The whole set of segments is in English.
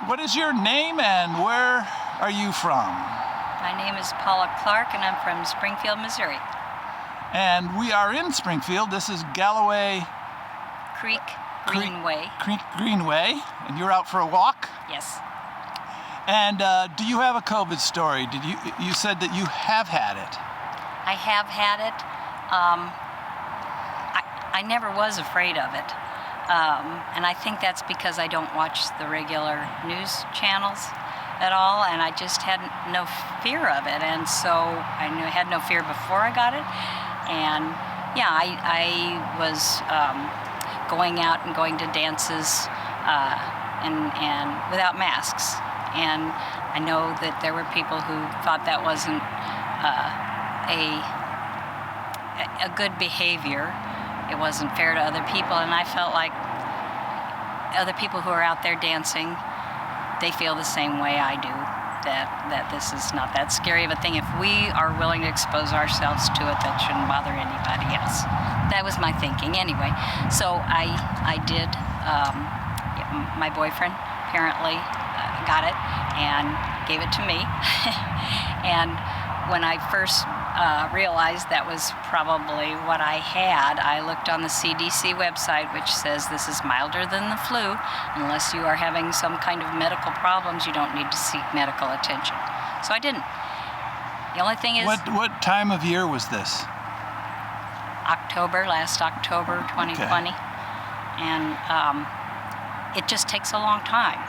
What is your name and where are you from? My name is Paula Clark and I'm from Springfield, Missouri. And we are in Springfield. This is Galloway Creek Greenway. Creek Greenway, and you're out for a walk? Yes. And do you have a COVID story? You said that you have had it. I have had it. I never was afraid of it. And I think that's because I don't watch the regular news channels at all, and I just had no fear of it. And so I had no fear before I got it. And yeah, I was going out and going to dances and without masks. And I know that there were people who thought that wasn't a good behavior. It wasn't fair to other people, and I felt like other people who are out there dancing, they feel the same way I do, that this is not that scary of a thing. If we are willing to expose ourselves to it, that shouldn't bother anybody else. That was my thinking anyway. So I did, my boyfriend apparently got it and gave it to me. And when I first realized that was probably what I had, I looked on the CDC website, which says this is milder than the flu. Unless you are having some kind of medical problems, you don't need to seek medical attention. So I didn't. The only thing is... What time of year was this? Last October 2020. Okay. And it just takes a long time.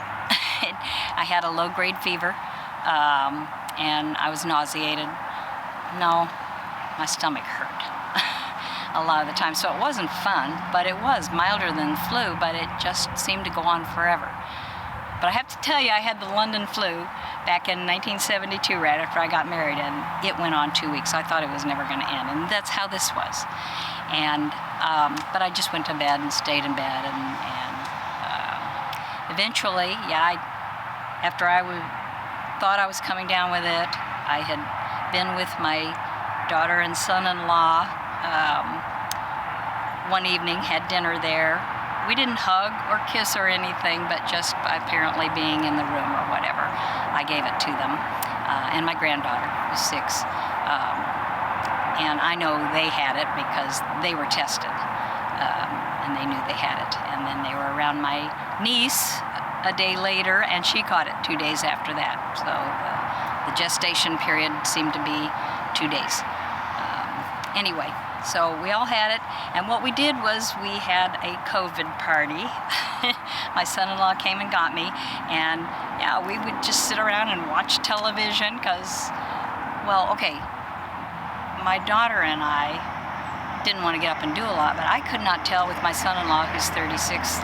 I had a low-grade fever, and I was nauseated. No, my stomach hurt a lot of the time. So it wasn't fun, but it was milder than flu, but it just seemed to go on forever. But I have to tell you, I had the London flu back in 1972, right after I got married, and it went on 2 weeks. I thought it was never going to end, and that's how this was. And but I just went to bed and stayed in bed, and eventually, yeah, after I thought I was coming down with it, I had been with my daughter and son-in-law one evening, had dinner there. We didn't hug or kiss or anything, but just by apparently being in the room or whatever, I gave it to them. And my granddaughter was 6. And I know they had it because they were tested, and they knew they had it. And then they were around my niece a day later, and she caught it 2 days after that. So the gestation period seemed to be 2 days. Anyway, so we all had it, and what we did was we had a COVID party. My son-in-law came and got me, and yeah, we would just sit around and watch television because, well, okay, my daughter and I didn't want to get up and do a lot, but I could not tell with my son-in-law, who's 36,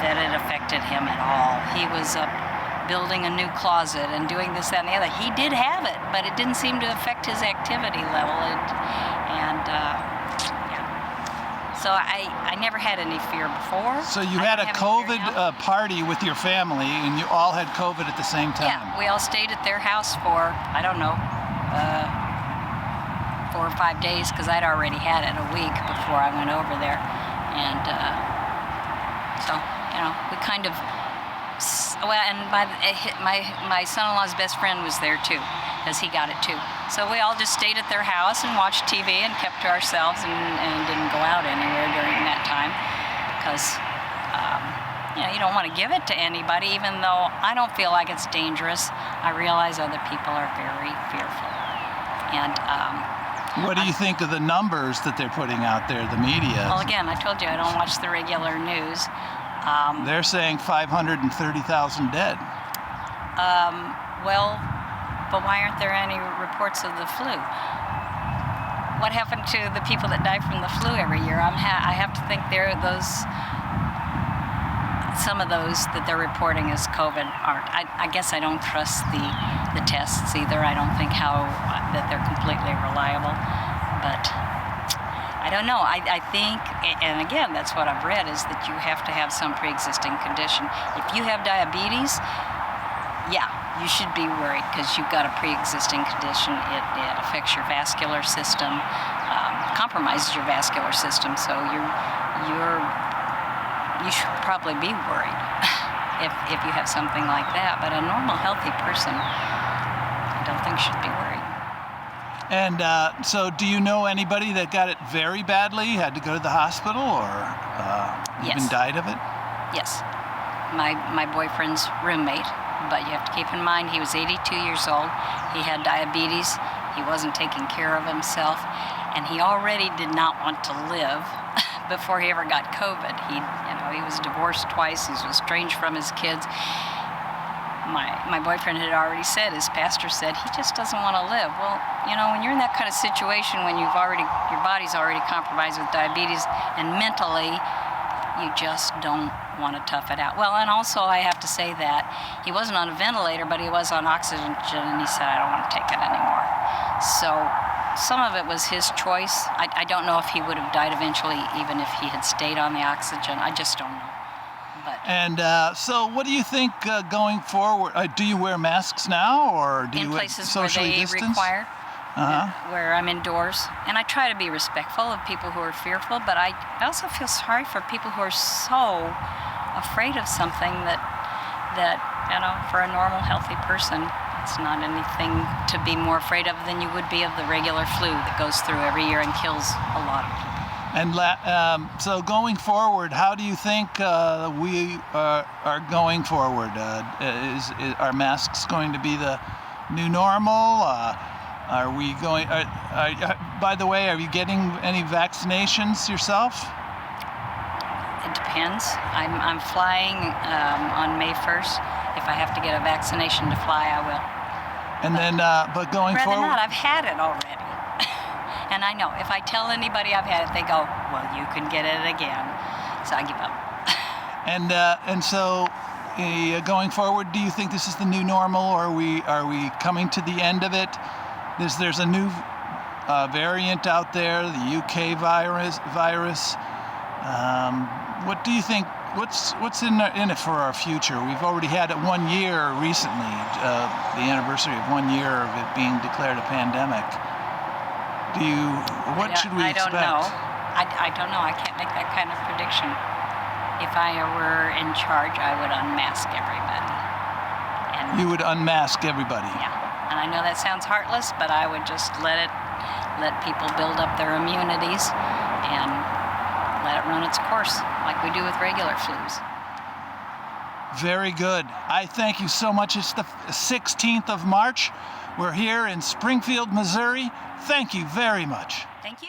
that it affected him at all. He was up building a new closet and doing this, that, and the other. He did have it, but it didn't seem to affect his activity level. So I never had any fear before. So you had a COVID party with your family, and you all had COVID at the same time? Yeah, we all stayed at their house for, I don't know, 4 or 5 days, because I'd already had it a week before I went over there. And so, you know, we kind of... Well, and my son-in-law's best friend was there too, because he got it too. So we all just stayed at their house and watched TV and kept to ourselves and didn't go out anywhere during that time, because you know, you don't want to give it to anybody. Even though I don't feel like it's dangerous, I realize other people are very fearful. And what do you think of the numbers that they're putting out there, the media? Well, again, I told you I don't watch the regular news. They're saying 530,000 dead. Well, but why aren't there any reports of the flu? What happened to the people that die from the flu every year? I have to think some of those that they're reporting as COVID aren't. I guess I don't trust the tests either. I don't think that they're completely reliable, but I don't know. I think, and again, that's what I've read, is that you have to have some pre-existing condition. If you have diabetes, yeah, you should be worried because you've got a pre-existing condition. It affects your vascular system, compromises your vascular system, so you're you should probably be worried if you have something like that. But a normal, healthy person, I don't think should be worried. And so do you know anybody that got it very badly, had to go to the hospital, or even Yes. died of it? Yes, my boyfriend's roommate, but you have to keep in mind he was 82 years old. He had diabetes. He wasn't taking care of himself, and he already did not want to live before he ever got COVID. He was divorced twice. He was estranged from his kids. My boyfriend had already said, his pastor said, he just doesn't want to live. Well, when you're in that kind of situation, when your body's already compromised with diabetes, and mentally, you just don't want to tough it out. Well, and also I have to say that he wasn't on a ventilator, but he was on oxygen, and he said, I don't want to take it anymore. So some of it was his choice. I don't know if he would have died eventually, even if he had stayed on the oxygen. I just don't know. And so what do you think going forward? Do you wear masks now, or do in you places socially where they distance? require, where I'm indoors, and I try to be respectful of people who are fearful, but I also feel sorry for people who are so afraid of something that for a normal, healthy person, it's not anything to be more afraid of than you would be of the regular flu that goes through every year and kills a lot of people. And so going forward, how do you think we are going forward? Are masks going to be the new normal? Are we going? By the way, are you getting any vaccinations yourself? It depends. I'm flying on May 1st. If I have to get a vaccination to fly, I will. And then, but going rather forward, not. I've had it already. And I know if I tell anybody I've had it, they go, well, you can get it again. So I give up. And so going forward, do you think this is the new normal, or are we coming to the end of it? There's a new variant out there, the UK virus. What do you think? What's in it for our future? We've already had it 1 year recently, the anniversary of 1 year of it being declared a pandemic. What should we expect? I don't know. I don't know. I can't make that kind of prediction. If I were in charge, I would unmask everybody. And you would unmask everybody? Yeah. And I know that sounds heartless, but I would just let people build up their immunities and let it run its course, like we do with regular flus. Very good. I thank you so much. It's the 16th of March. We're here in Springfield, Missouri. Thank you very much. Thank you.